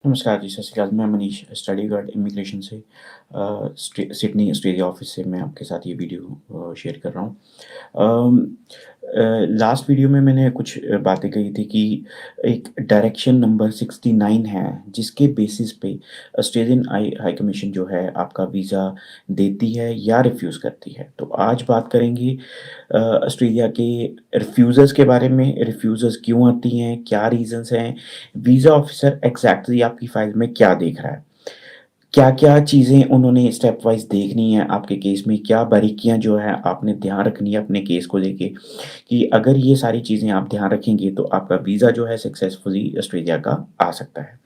नमस्कार जी, सत श्री अकाल। मैं मनीष स्टडी गार्ड इमिग्रेशन से सिडनी ऑस्ट्रेलिया ऑफ़िस से मैं आपके साथ ये वीडियो शेयर कर रहा हूँ। अम, लास्ट वीडियो में मैंने कुछ बातें कही थी कि एक डायरेक्शन नंबर 69 है, जिसके बेसिस पे ऑस्ट्रेलियन हाई कमीशन जो है आपका वीज़ा देती है या रिफ्यूज़ करती है। तो आज बात करेंगे ऑस्ट्रेलिया के रिफ्यूज़र्स के बारे में, रिफ्यूज़र्स क्यों आती हैं, क्या रीज़न्स हैं, वीज़ा ऑफ़िसर एग्ज़ैक्टली आपकी फ़ाइल में क्या देख रहा है। क्या-क्या चीज़ें उन्होंने स्टेप वाइज़ देखनी है आपके केस में, क्या बारीकियाँ जो है आपने ध्यान रखनी है अपने केस को लेके, कि अगर ये सारी चीज़ें आप ध्यान रखेंगे तो आपका वीज़ा जो है सक्सेसफुली ऑस्ट्रेलिया का आ सकता है।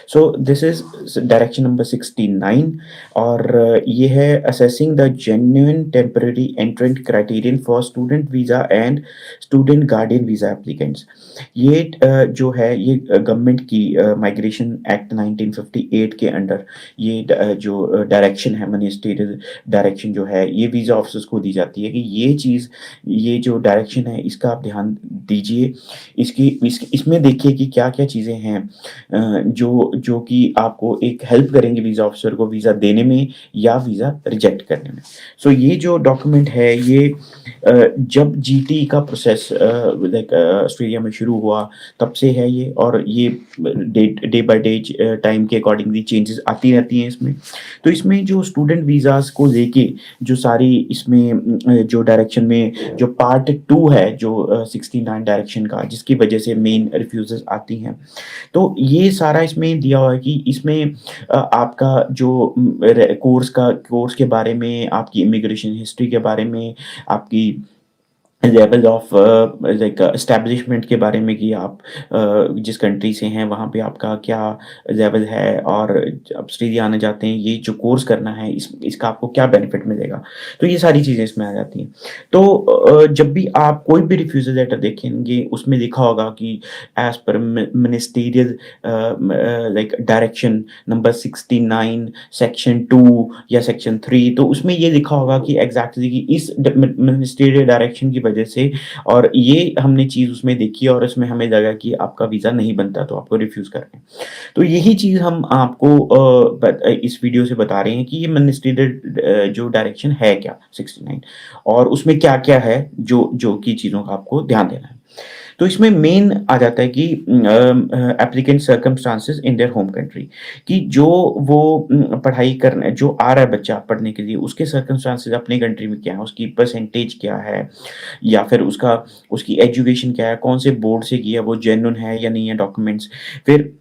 So this is direction number 69 और ये है assessing the genuine temporary एंट्रेंट criterion for student visa and student guardian visa applicants. ये जो है ये गवर्नमेंट की माइग्रेशन एक्ट 1958 के अंडर ये जो डायरेक्शन है मिनिस्ट्रियल डायरेक्शन जो है ये वीज़ा ऑफिसर्स को दी जाती है कि ये चीज़ ये जो डायरेक्शन है इसका आप ध्यान दीजिए। इसमें देखिए कि क्या-क्या चीज़ें हैं जो जो कि आपको एक हेल्प करेंगे वीज़ा ऑफिसर को वीज़ा देने में या वीज़ा रिजेक्ट करने में। सो ये जो डॉक्यूमेंट है ये जब जीटी का प्रोसेस लाइक ऑस्ट्रेलिया में शुरू हुआ तब से है ये और ये डे बाय डे टाइम के अकॉर्डिंगली चेंजेस आती रहती हैं इसमें। तो इसमें जो स्टूडेंट वीज़ाज़ को लेके जो सारी इसमें जो डायरेक्शन में जो पार्ट 2 है जो 69 डायरेक्शन का जिसकी वजह से मेन रिफ्यूज़ल्स आती हैं। तो ये सारा इसमें दिया हुआ है कि इसमें आपका जो कोर्स के बारे में, आपकी इमिग्रेशन हिस्ट्री के बारे में, आपकी लेवल ऑफ लाइक एस्टेब्लिशमेंट के बारे में कि आप जिस कंट्री से हैं वहाँ पे आपका क्या लेवल है और ऑस्ट्रेलिया आना चाहते हैं, ये जो कोर्स करना है इसका आपको क्या बेनिफिट मिलेगा। तो ये सारी चीज़ें इसमें आ जाती हैं। तो जब भी आप कोई भी रिफ्यूज़ल लेटर देखेंगे उसमें लिखा होगा कि as per ministerial like direction number 69 section 2 या सेक्शन 3 तो उसमें ये लिखा होगा कि एग्ज़ैक्टली कि इस मिनिस्टीरियल डायरेक्शन की वजह से और ये हमने चीज़ उसमें देखी और उसमें हमें लगा कि आपका वीज़ा नहीं बनता तो आपको रिफ्यूज़ कर रहे हैं। तो यही चीज़ हम आपको इस वीडियो से बता रहे हैं कि ये मिनिस्टीरियल जो डायरेक्शन है क्या 69 और उसमें क्या-क्या है जो की चीज़ों का आपको ध्यान देना है। तो इसमें मेन आ जाता है कि applicant circumstances in their home country कि जो वो पढ़ाई करने जो आ रहा है बच्चा पढ़ने के लिए उसके सर्कमस्टांसेस अपने कंट्री में क्या है, उसकी परसेंटेज क्या है या फिर उसकी एजुकेशन क्या है, कौन से बोर्ड से किया है, वो जेन्युइन है या नहीं है डॉक्यूमेंट्स। फिर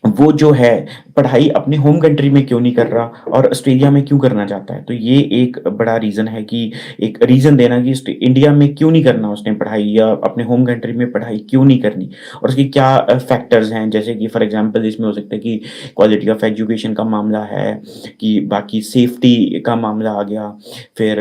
वो जो है पढ़ाई अपने होम कंट्री में क्यों नहीं कर रहा और ऑस्ट्रेलिया में क्यों करना चाहता है। तो ये एक बड़ा रीज़न है कि एक रीज़न देना कि इंडिया में क्यों नहीं करना उसने पढ़ाई या अपने होम कंट्री में पढ़ाई क्यों नहीं करनी और उसकी क्या फैक्टर्स हैं जैसे कि फॉर एग्ज़ाम्पल इसमें हो सकता है कि क्वालिटी ऑफ एजुकेशन का मामला है, कि बाकी सेफ्टी का मामला आ गया, फिर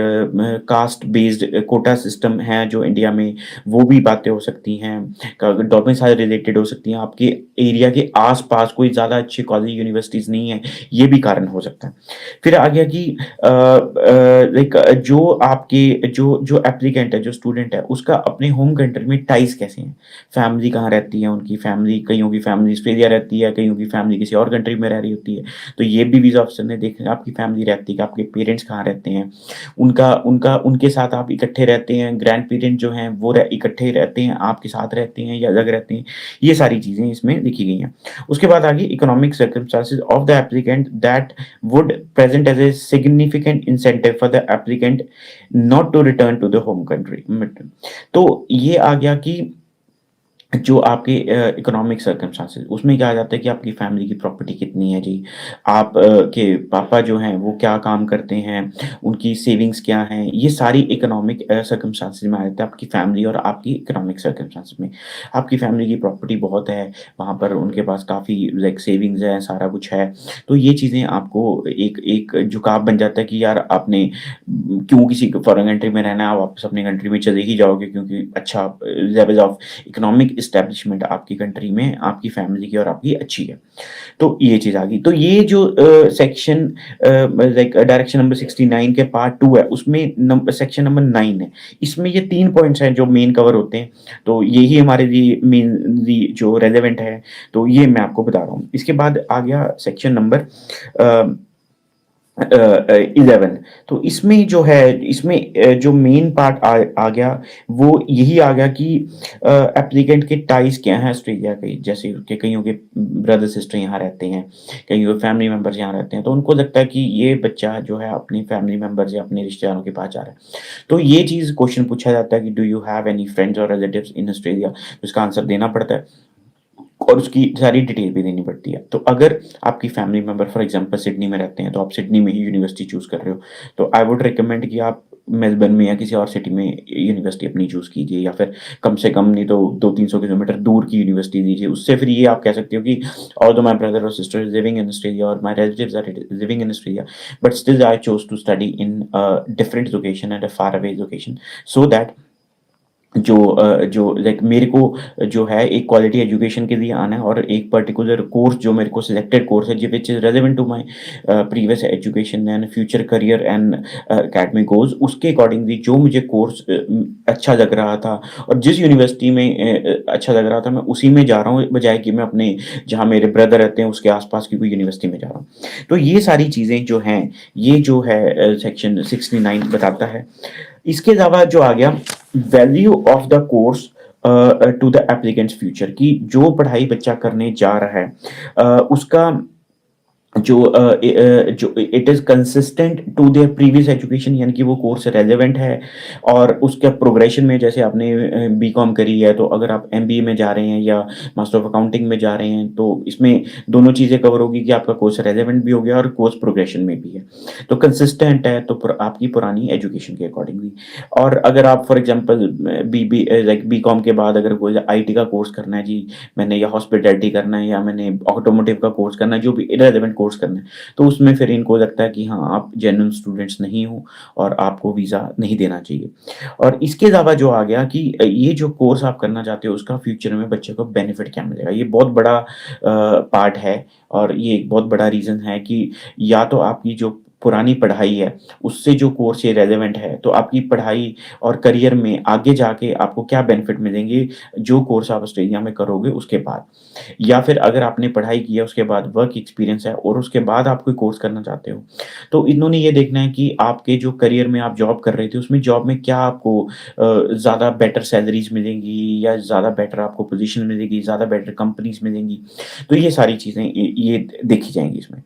कास्ट बेस्ड कोटा सिस्टम है जो इंडिया में, वो भी बातें हो सकती हैं। डोमिसाइल रिलेटेड हो सकती हैं, आपके एरिया के आस-पास कोई ज़्यादा अच्छे कॉलेज यूनिवर्सिटीज़ नहीं है, ये भी कारण हो सकता है। फिर आ गया कि लाइक जो आपके जो जो एप्लीकेंट है, जो स्टूडेंट है, उसका अपने होम कंट्री में टाइज़ कैसे हैं? फैमिली कहाँ रहती है उनकी फैमिली, कइयों की फैमिली ऑस्ट्रेलिया रहती है, कइयों की फैमिली किसी और कंट्री में रह रही होती है। तो ये भी वीज़ा ऑफिसर ने देखना है आपकी फैमिली रहती है, कि आपके पेरेंट्स कहाँ रहते हैं। उनका उनका उनके साथ आप इकट्ठे रहते हैं, ग्रैंड पेरेंट जो हैं वो इकट्ठे रहते हैं, आपके साथ रहते हैं या अलग रहते हैं। ये सारी चीज़ें इसमें लिखी गई हैं। उसके बाद आ गई economic circumstances of the applicant that would present as a significant incentive for the applicant not to return to the home country. तो ये आ गया कि जो आपके इकोनॉमिक सर्कमस्टेंसेस उसमें क्या आ जाता है कि आपकी फैमिली की प्रॉपर्टी कितनी है जी, आप के पापा जो हैं वो क्या काम करते हैं, उनकी सेविंग्स क्या हैं, ये सारी इकोनॉमिक सर्कमस्टेंसेस में आ जाता है आपकी फैमिली और आपकी इकोनॉमिक सर्कमस्टेंसेस में। आपकी फैमिली की प्रॉपर्टी बहुत है, वहाँ पर उनके पास काफ़ी लाइक सेविंग्स है, सारा कुछ है, तो ये चीज़ें आपको एक एक झुकाव बन जाता है कि यार आपने क्यों किसी फॉरेन कंट्री में रहना है, आप वापस अपनी कंट्री में चले ही जाओगे क्योंकि अच्छा लेवल ऑफ इकोनॉमिक एस्टेब्लिशमेंट आपकी कंट्री में आपकी फैमिली की और आपकी अच्छी है। तो ये चीज़ आ गई। तो ये जो सेक्शन लाइक डायरेक्शन नंबर 69 के पार्ट 2 है, उसमें सेक्शन नंबर 9 है। इसमें ये 3 पॉइंट्स हैं जो मेन कवर होते हैं। तो यही हमारे लिए मेनली जो रेलेवेंट है, तो ये मैं आपको बता रहा हूँ। इसके बाद आ गया सेक्शन नंबर अ 11। तो इसमें जो है, इसमें जो मेन पार्ट आ गया, वो यही आ गया कि एप्लीकेंट के टाइज क्या हैं ऑस्ट्रेलिया के, जैसे कि कईयों के ब्रदर सिस्टर यहाँ रहते हैं, कईयों के फैमिली मेंबर्स यहाँ रहते हैं, तो उनको लगता है कि ये बच्चा जो है अपनी फैमिली मेंबर्स या अपने रिश्तेदारों के पास जा रहा है। तो ये चीज़ क्वेश्चन पूछा जाता है कि do you have any friends और रिलेटिव्स इन ऑस्ट्रेलिया? तो इसका आंसर देना पड़ता है और उसकी सारी डिटेल भी देनी पड़ती है। तो अगर आपकी family member for example Sydney में रहते हैं, तो आप सिडनी में ही यूनिवर्सिटी चूज़ कर रहे हो, तो आई वुड रिकमेंड कि आप मेलबर्न में या किसी और सिटी में यूनिवर्सिटी अपनी चूज़ कीजिए, या फिर कम से कम नहीं तो 200-300 किलोमीटर दूर की यूनिवर्सिटी लीजिए। उससे फिर ये आप कह सकते हो कि ऑल्दो माय ब्रदर और sister is living in Australia और my relatives are living in Australia, but still I chose to study in a different location and a far away location, so that जो like मेरे को जो है एक quality education के लिए आना है, और एक पर्टिकुलर कोर्स जो मेरे को सिलेक्टेड कोर्स है, which is relevant to my previous education and future career and academic goals, उसके अकॉर्डिंगली जो मुझे कोर्स अच्छा लग रहा था और जिस यूनिवर्सिटी में अच्छा लग रहा था, मैं उसी में जा रहा हूँ, बजाय कि मैं अपने जहाँ मेरे ब्रदर रहते हैं उसके आस-पास की कोई यूनिवर्सिटी में जा रहा हूँ। तो ये सारी चीज़ें जो हैं, ये जो है सेक्शन 69 बताता है। इसके अलावा जो आ गया value of the course to the applicant's future, कि जो पढ़ाई बच्चा करने जा रहा है उसका जो it is consistent to their previous education, यानी कि वो कोर्स रेलेवेंट है और उसके प्रोग्रेशन में, जैसे आपने बीकॉम करी है, तो अगर आप एमबीए में जा रहे हैं या मास्टर ऑफ अकाउंटिंग में जा रहे हैं, तो इसमें दोनों चीज़ें कवर होगी कि आपका कोर्स रेलेवेंट भी हो गया और कोर्स प्रोग्रेशन में भी है। तो कंसिस्टेंट है, तो आपकी पुरानी एजुकेशन के अकॉर्डिंगली। और अगर आप फॉर एग्जांपल लाइक बीकॉम के बाद अगर कोई आईटी का कोर्स करना है जी, मैंने या हॉस्पिटैलिटी करना है या मैंने ऑटोमोटिव का कोर्स करना है, जो भी इर्रेलेवेंट कोर्स करना है, तो उसमें फिर इनको लगता है कि हाँ, आप जेन्युइन स्टूडेंट्स नहीं हो और आपको वीज़ा नहीं देना चाहिए। और इसके अलावा जो आ गया कि ये जो कोर्स आप करना चाहते हो उसका फ्यूचर में बच्चे को बेनिफिट क्या मिलेगा? ये बहुत बड़ा पार्ट है और ये एक बहुत बड़ा रीज़न है कि या तो आपकी जो पुरानी पढ़ाई है, उससे जो कोर्स ये रेलेवेंट है, तो आपकी पढ़ाई और करियर में आगे जाके आपको क्या बेनिफिट मिलेंगे, जो कोर्स आप ऑस्ट्रेलिया में करोगे उसके बाद। या फिर अगर आपने पढ़ाई की है, उसके बाद वर्क एक्सपीरियंस है और उसके बाद आप कोई कोर्स करना चाहते हो, तो इन्होंने ये देखना है कि आपके जो करियर में आप जॉब कर रहे थे, उसमें जॉब में क्या आपको ज़्यादा बेटर सैलरीज़ मिलेंगी या ज़्यादा बेटर आपको पोज़ीशन मिलेगी, ज़्यादा बेटर कंपनीज़ मिलेंगी। तो ये सारी चीज़ें ये देखी जाएँगी इसमें।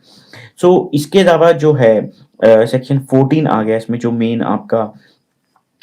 सो इसके अलावा जो है सेक्शन 14 आ गया इसमें, जो मेन आपका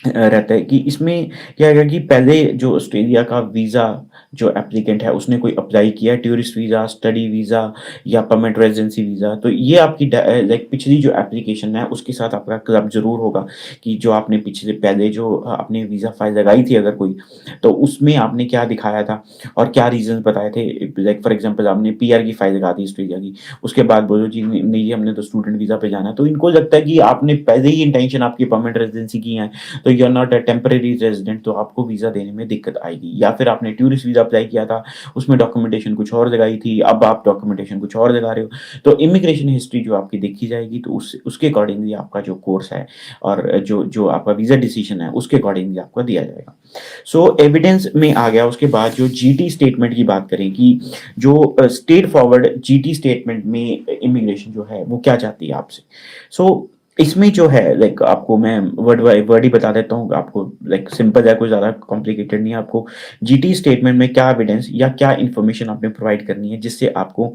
रहता है कि इसमें क्या है कि पहले जो ऑस्ट्रेलिया का वीज़ा जो एप्लीकेंट है उसने कोई अप्लाई किया है, टूरिस्ट वीज़ा, स्टडी वीज़ा या परमानेंट रेज़िडेंसी वीज़ा, तो ये आपकी लाइक पिछली जो एप्लीकेशन है उसके साथ आपका क्लब ज़रूर होगा कि जो आपने पिछले पहले जो आपने वीज़ा फ़ाइल लगाई थी अगर कोई, तो उसमें आपने क्या दिखाया था और क्या रीज़न्स बताए थे। लाइक फॉर एग्ज़ाम्पल आपने पीआर की फ़ाइल लगा दी ऑस्ट्रेलिया की, उसके बाद बोलो जी नहीं नहीं, हमने तो स्टूडेंट वीज़ा पे जाना है, तो इनको लगता है कि आपने पहले ही इंटेंशन आपकी परमानेंट रेज़िडेंसी की है, तो you are not a temporary resident, तो आपको वीज़ा देने में दिक्कत आएगी। या फिर आपने टूरिस्ट वीज़ा अप्लाई किया था, उसमें डॉक्यूमेंटेशन कुछ और लगाई थी, अब आप डॉक्यूमेंटेशन कुछ और लगा रहे हो, तो इमिग्रेशन हिस्ट्री जो आपकी देखी जाएगी, तो उसके अकॉर्डिंगली आपका जो कोर्स है और जो आपका वीज़ा डिसीजन है, उसके अकॉर्डिंगली आपको दिया जाएगा। सो एविडेंस में आ गया, उसके बाद जो जीटी स्टेटमेंट की बात करें कि जो स्ट्रेट फॉरवर्ड जीटी स्टेटमेंट में इमिग्रेशन जो है, वो क्या चाहती है आपसे। सो इसमें जो है लाइक आपको मैं वर्ड बाय वर्ड ही बता देता हूँ, आपको लाइक सिंपल है, कोई ज़्यादा कॉम्प्लिकेटेड नहीं है। आपको जीटी स्टेटमेंट में क्या एविडेंस या क्या इन्फॉर्मेशन आपने प्रोवाइड करनी है, जिससे आपको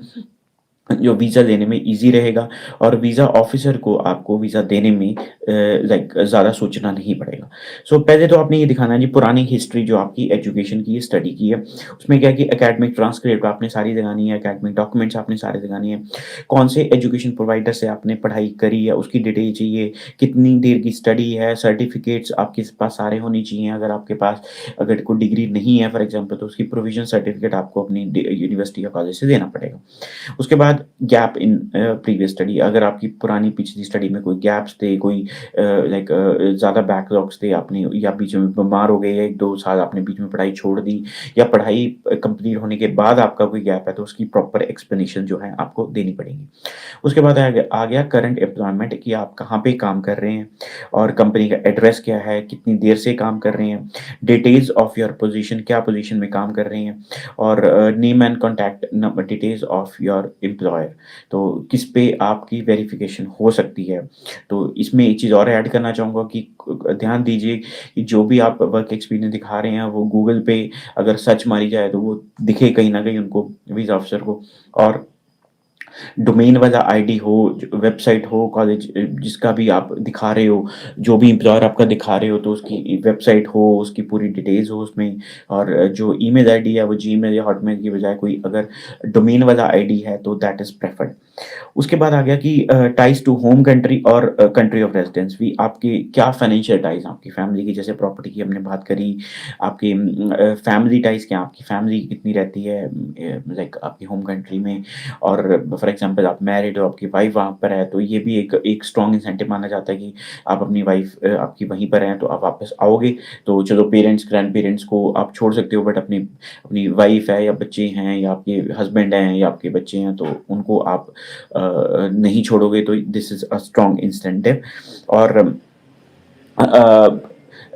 जो वीज़ा लेने में ईज़ी रहेगा और वीज़ा ऑफ़िसर को आपको वीज़ा देने में लाइक ज़्यादा सोचना नहीं पड़ेगा। सो पहले तो आपने ये दिखाना है जी पुरानी हिस्ट्री जो आपकी एजुकेशन की है, स्टडी की है। उसमें क्या है कि एकेडमिक ट्रांसक्रिप्ट आपने सारी लगानी है, एकेडमिक डॉक्यूमेंट्स आपने सारे लगानी है। कौन से एजुकेशन प्रोवाइडर से आपने पढ़ाई करी है, उसकी डिटेल चाहिए, कितनी देर की स्टडी है, सर्टिफ़िकेट्स आपके पास सारे होने चाहिए। अगर आपके पास अगर कोई डिग्री नहीं है फॉर एग्ज़ाम्पल, तो उसकी प्रोविज़न सर्टिफ़िकेट आपको अपनी यूनिवर्सिटी या कॉलेज से देना पड़ेगा। उसके बाद बाद गैप इन प्रीवियस स्टडी, अगर आपकी पुरानी पिछली स्टडी में कोई गैप्स थे, कोई लाइक ज़्यादा बैकलॉग्स थे, आपने या बीच में बीमार हो गए या 1-2 साल आपने बीच में पढ़ाई छोड़ दी या पढ़ाई कंप्लीट होने के बाद आपका कोई गैप है, तो उसकी प्रॉपर एक्सप्लेनेशन जो है आपको देनी पड़ेगी। उसके बाद आ गया करंट एम्प्लॉयमेंट कि आप कहाँ पे काम कर रहे हैं और कंपनी का एड्रेस क्या है, कितनी देर से काम कर रहे हैं, डिटेल्स ऑफ योर पोजीशन, क्या पोजीशन में काम कर रहे हैं और name and contact number, details of your employer, तो किस पे आपकी वेरिफिकेशन हो सकती है। तो इसमें एक चीज़ और ऐड करना चाहूँगा कि ध्यान दीजिए कि जो भी आप वर्क एक्सपीरियंस दिखा रहे हैं वो गूगल पे अगर सर्च मारी जाए तो वो दिखे कहीं न कहीं उनको, वीज़ा ऑफिसर को। और डोमेन वाला आईडी हो, ज वेबसाइट हो, कॉलेज जिसका भी आप दिखा रहे हो, जो भी एम्प्लॉयर आपका दिखा रहे हो तो उसकी वेबसाइट हो, उसकी पूरी डिटेल्स हो उसमें, और जो ईमेल आईडी है वो जीमेल या हॉटमेल की बजाय कोई अगर डोमेन वाला आईडी है तो दैट इज़ प्रेफर्ड। उसके बाद आ गया कि टाइज़ टू होम कंट्री और कंट्री ऑफ रेज़िडेंस भी आपके क्या फाइनेंशियल टाइज़ हैं आपकी फैमिली की, जैसे प्रॉपर्टी की हमने बात करी, आपकी फैमिली टाइज़ क्या हैं, आपकी फैमिली कितनी रहती है लाइक आपकी होम कंट्री में, और फॉर एग्ज़ाम्पल आप मैरिड हो, आपकी वाइफ़ वहाँ पर है, तो ये भी एक एक स्ट्रॉन्ग इंसेंटिव माना जाता है कि आप अपनी वाइफ़ आपकी वहीं पर हैं, तो आप वापस आओगे, तो चलो पेरेंट्स, ग्रैंड-पेरेंट्स को आप छोड़ सकते हो, बट अपनी अपनी वाइफ़ है या बच्चे हैं या आपके हस्बैंड हैं या आपके बच्चे हैं, तो उनको आप नहीं छोड़ोगे, तो this is a strong incentive. और अ,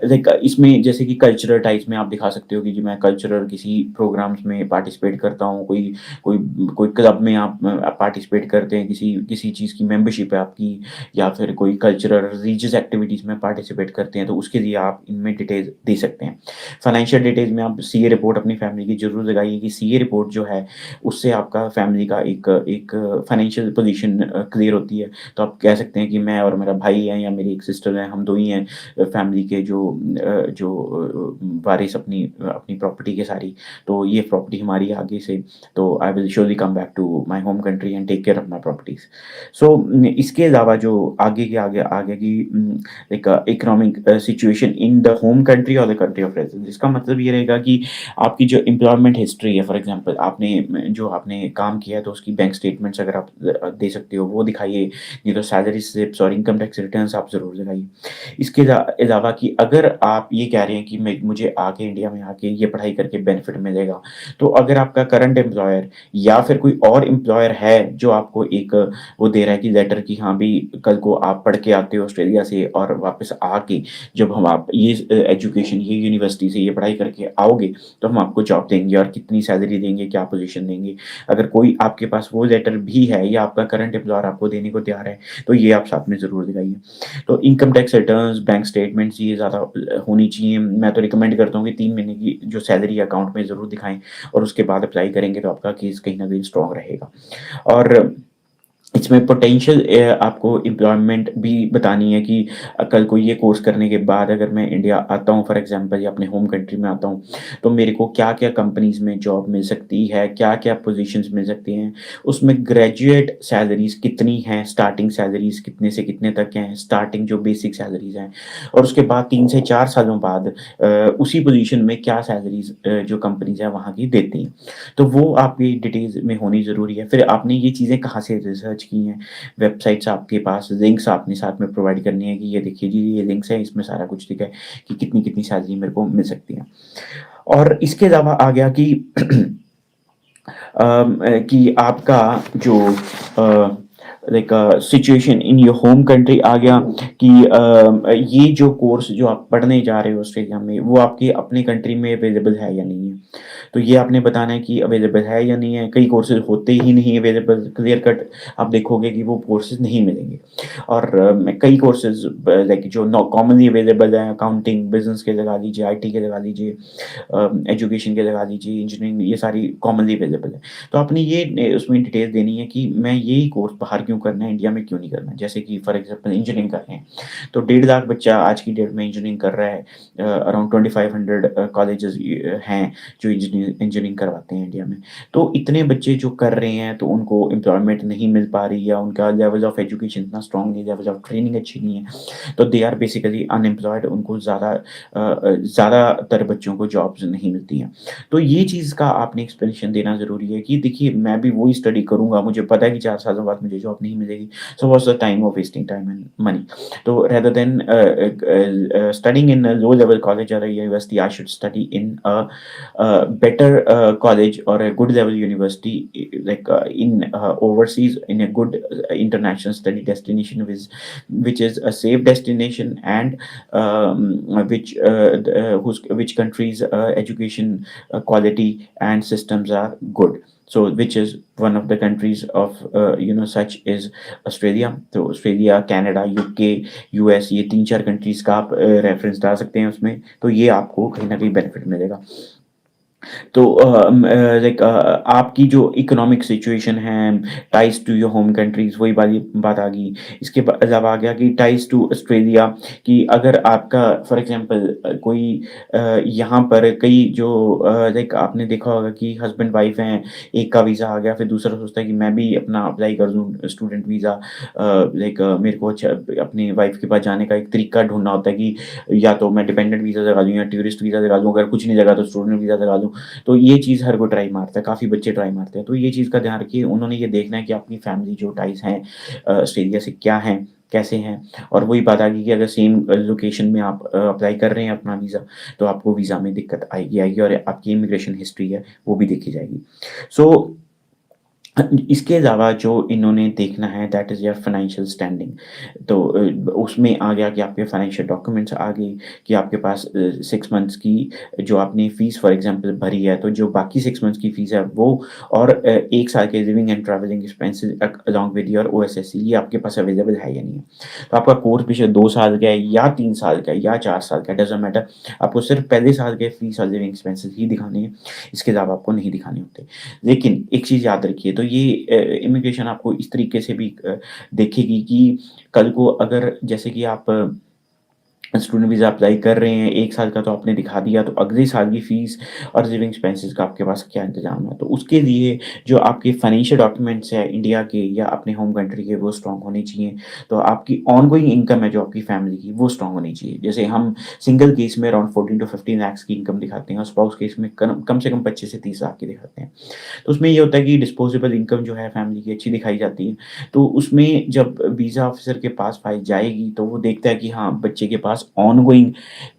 लाइक इसमें जैसे कि कल्चरल टाइप्स में आप दिखा सकते हो कि जी मैं कल्चरल किसी प्रोग्राम्स में पार्टिसिपेट करता हूँ, कोई कोई कोई क्लब में आप पार्टिसिपेट करते हैं, किसी किसी चीज़ की मेंबरशिप है आपकी, या फिर कोई कल्चरल रिलीजियस एक्टिविटीज़ में पार्टिसिपेट करते हैं, तो उसके लिए आप इनमें डिटेल्स दे सकते हैं। फाइनेंशियल डिटेल्स में आप सीए रिपोर्ट अपनी फैमिली की ज़रूर लगाइए कि सीए रिपोर्ट जो है, उससे आपका फैमिली का एक एक फाइनेंशियल पोज़ीशन क्लियर होती है। तो आप कह सकते हैं कि मैं और मेरा भाई है या मेरी एक सिस्टर है, हम 2 ही हैं फैमिली के जो वारिस अपनी अपनी प्रॉपर्टी के सारी, तो ये प्रॉपर्टी हमारी है आगे से, तो I will surely come back to my home country and take care of my properties. So इसके अलावा जो आगे की एक economic situation in the home country और द कंट्री ऑफ रेज़िडेंस, इसका मतलब ये रहेगा कि आपकी जो एम्प्लॉयमेंट हिस्ट्री है, फॉर एग्ज़ाम्पल आपने काम किया है तो उसकी बैंक स्टेटमेंट्स अगर आप दे सकते हो वो दिखाइए, नहीं तो सैलरी स्लिप्स और इनकम टैक्स रिटर्न्स आप ज़रूर दिखाइए। इसके अलावा कि अगर आप ये कह रहे हैं कि मैं मुझे आके इंडिया में आके ये पढ़ाई करके बेनिफिट मिलेगा, तो अगर आपका करंट एम्प्लॉयर या फिर कोई और एम्प्लॉयर है जो आपको एक वो दे रहा है कि लेटर कि हाँ भई कल को आप पढ़ के आते हो ऑस्ट्रेलिया से और वापस आके जब हम आप ये एजुकेशन, ये यूनिवर्सिटी से ये पढ़ाई करके आओगे, तो हम आपको जॉब देंगे और कितनी सैलरी देंगे, क्या पोज़ीशन देंगे। अगर कोई आपके पास वो लेटर भी है या आपका करंट एम्प्लॉयर आपको देने को तैयार है, तो ये आप साथ में ज़रूर दिखाइए। तो income tax returns, bank statements ये ज़्यादा होनी चाहिए। मैं तो रिकमेंड करता हूँ कि 3 महीने की जो सैलरी अकाउंट में ज़रूर दिखाएँ और उसके बाद अप्लाई करेंगे तो आपका केस कहीं न कहीं स्ट्रॉन्ग रहेगा। और इसमें पोटेंशियल आपको एम्प्लॉयमेंट भी बतानी है कि कल को ये कोर्स करने के बाद अगर मैं इंडिया आता हूँ फॉर एग्ज़ाम्पल या अपने होम कंट्री में आता हूँ, तो मेरे को क्या-क्या कंपनीज़ में जॉब मिल सकती है, क्या-क्या पोज़ीशंस मिल सकती हैं। उसमें ग्रेजुएट सैलरीज़ कितनी हैं, स्टार्टिंग सैलरीज़ कितने से कितने तक हैं, स्टार्टिंग जो बेसिक सैलरीज़ हैं, और उसके बाद 3 से 4 सालों बाद उसी पोज़ीशन में क्या सैलरीज़ जो कंपनीज़ हैं वहाँ की देती हैं। तो वो आपकी डिटेल्स में होनी ज़रूरी है। फिर आपने ये चीज़ें कहाँ से रिसर्च की हैं, वेबसाइट्स आपके पास, लिंक्स आपने साथ में प्रोवाइड करनी है कि ये देखिए जी, ये लिंक्स हैं, इसमें सारा कुछ लिखा है कि कितनी-कितनी सैलरी मेरे को मिल सकती है। और इसके अलावा आ गया कि कि आपका जो uh, like situation in your home country आ गया कि ये जो कोर्स जो आप पढ़ने जा रहे हो ऑस्ट्रेलिया में, वो आपके अपने कंट्री में अवेलेबल है या नहीं है। तो ये आपने बताना है कि अवेलेबल है या नहीं है। कई कोर्सेज़ होते ही नहीं अवेलेबल, क्लियर कट आप देखोगे कि वो कोर्सेज़ नहीं मिलेंगे। और कई कोर्सेज़ लाइक जो नॉ कॉमनली अवेलेबल हैं, अकाउंटिंग, बिज़नेस के लगा लीजिए, आईटी के लगा लीजिए, एजुकेशन के लगा लीजिए, इंजीनियरिंग, ये सारी कॉमनली अवेलेबल है। तो आपने ये उसमें डिटेल देनी है कि मैं यही कोर्स बाहर क्यों करना है, इंडिया में क्यों नहीं करना है? जैसे कि फॉर एग्ज़ाम्पल इंजीनियरिंग कर रहे हैं, तो 1.5 लाख बच्चा आज की डेट में इंजीनियरिंग कर रहा है। अराउंड 2500 कॉलेजेस हैं जो इंजीनियरिंग करवाते हैं इंडिया में। तो इतने बच्चे जो कर रहे हैं, तो उनको एम्प्लॉयमेंट नहीं मिल पा रही या उनका लेवल ऑफ एजुकेशन इतना स्ट्रॉन्ग नहीं है, लेवल ऑफ ट्रेनिंग अच्छी नहीं है, तो दे आर बेसिकली अनएम्प्लॉयड, उनको ज़्यादातर बच्चों को जॉब्स नहीं मिलती हैं। तो ये चीज़ का आपने एक्सप्लेनेशन देना ज़रूरी है कि देखिए मैं भी वही स्टडी करूँगा, मुझे पता है कि 4 सालों बाद मुझे जॉब नहीं मिलेगी, so what's the time of wasting time and money? तो rather than studying in a low level college or a university, I should study in a better college or a good level university, like in overseas in a good international study destination, which is a safe destination, and which countries education quality and systems are good. So which is one of the countries of such is Australia. तो Australia, Canada, UK, US, ये 3-4 countries का आप reference डाल सकते हैं उसमें, तो ये आपको कहीं न कहीं बेनिफिट मिलेगा। तो लाइक आपकी जो इकोनॉमिक सिचुएशन है, ties to your home countries, वही वाली बात आ गई। इसके अलावा आ गया कि टाइज़ टू ऑस्ट्रेलिया, कि अगर आपका फॉर एग्ज़ाम्पल कोई यहाँ पर कई जो लाइक आपने देखा होगा कि हस्बैंड-वाइफ हैं, एक का वीज़ा आ गया, फिर दूसरा सोचता है कि मैं भी अपना अप्लाई कर दूँ स्टूडेंट वीज़ा। लाइक मेरे को अच्छा अपनी वाइफ के पास जाने का एक तरीका ढूँढना होता है कि या तो मैं डिपेंडेंट वीज़ा लगा लूँ या टूरिस्ट वीज़ा लगा लूँ, अगर कुछ नहीं लगा तो स्टूडेंट वीज़ा लगा लूँ। तो ये चीज़ हर कोई ट्राई मारता है, काफ़ी बच्चे ट्राई मारते हैं। तो ये चीज़ का ध्यान रखिए, उन्होंने ये देखना है कि आपकी फैमिली जो टाइज़ हैं ऑस्ट्रेलिया से क्या हैं, कैसे हैं? और वही बात आ गई कि अगर सेम लोकेशन में आप अप्लाई कर रहे हैं अपना वीज़ा, तो आपको वीज़ा में दिक्कत आएगी और आपकी इमिग्रेशन हिस्ट्री है, वो भी देखी जाएगी। सो इसके अलावा जो इन्होंने देखना है that is your financial standing. तो उसमें आ गया कि आपके फाइनेंशियल डॉक्यूमेंट्स आ गई, कि आपके पास 6 मंथ्स की जो आपने फ़ीस फॉर एग्ज़ाम्पल भरी है, तो जो बाकी 6 मंथ्स की फ़ीस है वो, और 1 साल के living and travelling expenses along with your OSSC, ये आपके पास अवेलेबल है या नहीं है। तो आपका कोर्स पिछले 2 साल का है या 3 साल का है या 4 साल का है, डज़न्ट मैटर। आपको सिर्फ़ पहले साल के फ़ीस और लिविंग एक्सपेंसेस ही दिखाने हैं, इसके अलावा आपको नहीं दिखाने होते। लेकिन एक चीज़ याद रखिए, तो ये इमिग्रेशन आपको इस तरीके से भी देखेगी कि कल को अगर जैसे कि आप स्टूडेंट वीज़ा अप्लाई कर रहे हैं, 1 साल का तो आपने दिखा दिया, तो अगले साल की फ़ीस और लिविंग एक्सपेंसेस का आपके पास क्या इंतज़ाम है? तो उसके लिए जो आपके फाइनेंशियल डॉक्यूमेंट्स हैं इंडिया के या अपने होम कंट्री के, वो स्ट्रॉन्ग होने चाहिए। तो आपकी ऑनगोइंग इनकम है जो आपकी फैमिली की, वो स्ट्रॉन्ग होनी चाहिए। जैसे हम सिंगल केस में अराउंड 14 टू 15 लैक्स की इनकम दिखाते हैं, और स्पाउस केस में कम से कम 25 से 30 लाख की दिखाते हैं। तो उसमें ये होता है कि डिस्पोजेबल इनकम जो है फैमिली की अच्छी दिखाई जाती है। तो उसमें जब वीज़ा ऑफ़िसर के पास फाइल जाएगी, तो वो देखता है कि हाँ, बच्चे के पास ऑनगोइंग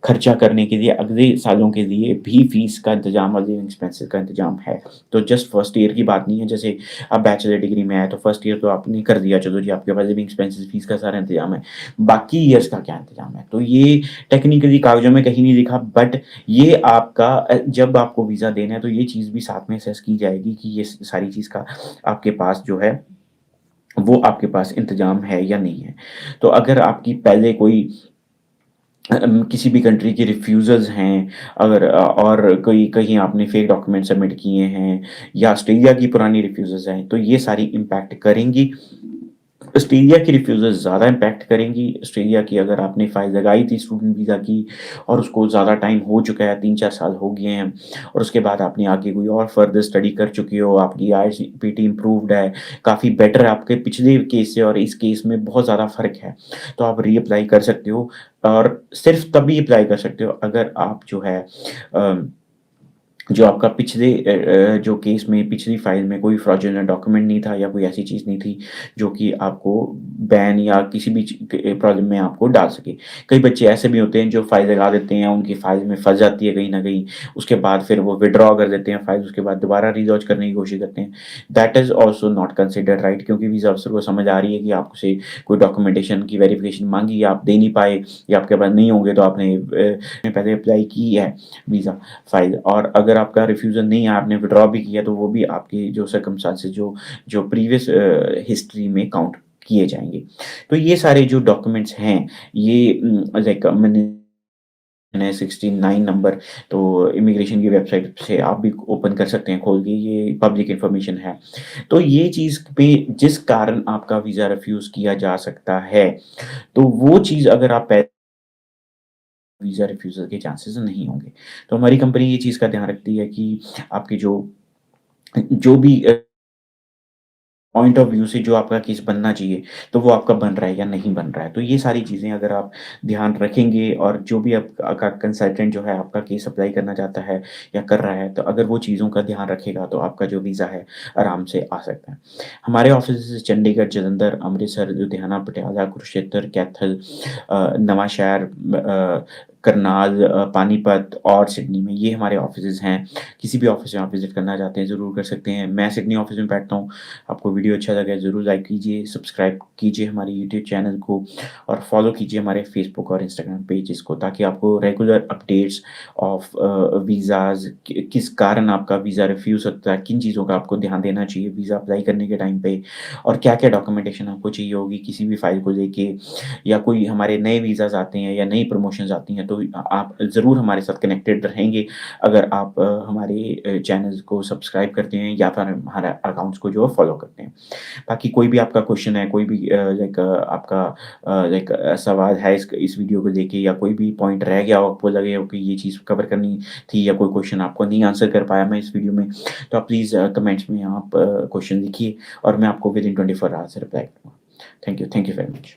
खर्चा करने के लिए अगले सालों के लिए भी फ़ीस का इंतज़ाम और लिविंग एक्सपेंसेस का इंतज़ाम है। तो जस्ट फर्स्ट ईयर की बात नहीं है, जैसे आप बैचलर डिग्री में आए तो फर्स्ट ईयर तो आपने कर दिया, चलो जी आपके पास लिविंग एक्सपेंसेस फ़ीस का सारा इंतज़ाम है। बाकी ईयर्स का क्या इंतज़ाम है? तो ये टेक्निकली कागज़ों में कहीं नहीं लिखा, बट ये आपका जब आपको वीज़ा देना है, तो ये चीज़ भी साथ में असेस की जाएगी कि ये सारी चीज़ का आपके पास जो है, वो आपके पास इंतज़ाम है या नहीं है। तो अगर आपकी पहले कोई किसी भी कंट्री के रिफ्यूज़ल्स हैं, अगर और कोई कहीं आपने फेक डॉक्यूमेंट सबमिट किए हैं, या ऑस्ट्रेलिया की पुरानी रिफ्यूज़ल्स हैं, तो ये सारी इम्पैक्ट करेंगी। ऑस्ट्रेलिया की रिफ्यूज़ल ज़्यादा इम्पैक्ट करेंगी। ऑस्ट्रेलिया की अगर आपने फ़ाइल लगाई थी स्टूडेंट वीज़ा की, और उसको ज़्यादा टाइम हो चुका है, 3-4 साल हो गए हैं, और उसके बाद आपने आगे कोई और फर्दर स्टडी कर चुके हो, आपकी आईएलटीएस इम्प्रूव्ड है, काफ़ी बेटर है आपके पिछले केस से और इस केस में बहुत ज़्यादा फ़र्क है। तो आप रीअप्लाई कर सकते हो, और सिर्फ़ तभी अप्लाई कर सकते हो अगर आप जो है अ जो आपका पिछले जो केस में पिछली फ़ाइल में कोई फ्रॉडुलेंट डॉक्यूमेंट नहीं था, या कोई ऐसी चीज़ नहीं थी जो कि आपको बैन या किसी भी प्रॉब्लम में आपको डाल सके। कई बच्चे ऐसे भी होते हैं जो फ़ाइल लगा देते हैं, उनकी फ़ाइल में फँस जाती है कहीं न कहीं, उसके बाद फिर वो विथड्रॉ कर देते हैं फ़ाइल, उसके बाद दोबारा रीलॉन्च करने की कोशिश करते हैं। That is also not considered right, क्योंकि वीज़ा अफ़सर को समझ आ रही है कि आपसे कोई डॉक्यूमेंटेशन की वेरिफ़िकेशन माँगी, या आप दे नहीं पाए, या आपके पास नहीं होंगे, तो आपने पहले अप्लाई की है वीज़ा फ़ाइल, और अगर आपका रिफ्यूज़ल नहीं है, आपने विथड्रॉ भी किया, तो वो भी आपकी जो सर्कमस्टेंसेस जो जो प्रीवियस हिस्ट्री में काउंट किए जाएँगे। तो ये सारे जो डॉक्यूमेंट्स हैं, ये लाइक मैंने है 69 नंबर, तो इमिग्रेशन की वेबसाइट से आप भी ओपन कर सकते हैं खोल के, ये पब्लिक इन्फॉर्मेशन है। तो ये चीज़ पे जिस कारण आपका वीज़ा रिफ्यूज़ किया जा सकता है, तो वो चीज़ अगर आप पह वीज़ा रिफ्यूज़ल के चांसेस नहीं होंगे। तो हमारी कंपनी ये चीज़ का ध्यान रखती है कि आपकी जो भी पॉइंट ऑफ व्यू से जो आपका केस बनना चाहिए, तो वो आपका बन रहा है या नहीं बन रहा है। तो ये सारी चीज़ें अगर आप ध्यान रखेंगे और जो भी आपका कंसल्टेंट जो है आपका केस अप्लाई करना चाहता है या कर रहा है, तो अगर वो चीज़ों का ध्यान रखेगा तो आपका जो वीज़ा है आराम से आ सकता है। हमारे ऑफ़िसेज़ चंडीगढ़, जालंधर, अमृतसर, लुधियाना, पटियाला, कुरुक्षेत्र, कैथल, नवांशहर, करनाल, पानीपत और सिडनी में ये हमारे ऑफ़िसेज़ हैं। किसी भी ऑफ़िस में आप विज़िट करना चाहते हैं ज़रूर कर सकते हैं। मैं सिडनी ऑफ़िस में बैठता हूँ। आपको वीडियो अच्छा लगा ज़रूर लाइक कीजिए, सब्सक्राइब कीजिए हमारे यूट्यूब चैनल को और फॉलो कीजिए हमारे फेसबुक और इंस्टाग्राम पेजेज़ को, ताकि आपको रेगुलर अपडेट्स ऑफ वीज़ाज़ कि किस कारण आपका वीज़ा रिफ्यूज़ होता है, किन चीज़ों का आपको ध्यान देना चाहिए वीज़ा अप्लाई करने के टाइम पे और क्या-क्या डॉक्यूमेंटेशन आपको चाहिए होगी किसी भी फ़ाइल को लेके, या कोई हमारे नए वीज़ाज़ आते हैं या नई प्रमोशंस आती हैं, तो आप ज़रूर हमारे साथ कनेक्टेड रहेंगे अगर आप हमारे चैनल्स को सब्सक्राइब करते हैं या फिर हमारा अकाउंट्स को जो है फॉलो करते हैं। बाकी कोई भी आपका क्वेश्चन है, कोई भी आपका सवाल है इस वीडियो को लेके, या कोई भी पॉइंट रह गया हो, आपको लगे हो कि ये चीज़ कवर करनी थी या कोई क्वेश्चन आपको नहीं आंसर कर पाया मैं इस वीडियो में, तो आप प्लीज़ कमेंट्स में आप क्वेश्चन लिखिए और मैं आपको विदिन 24 आवर्स रिप्लाई करूँगा। Thank you very much.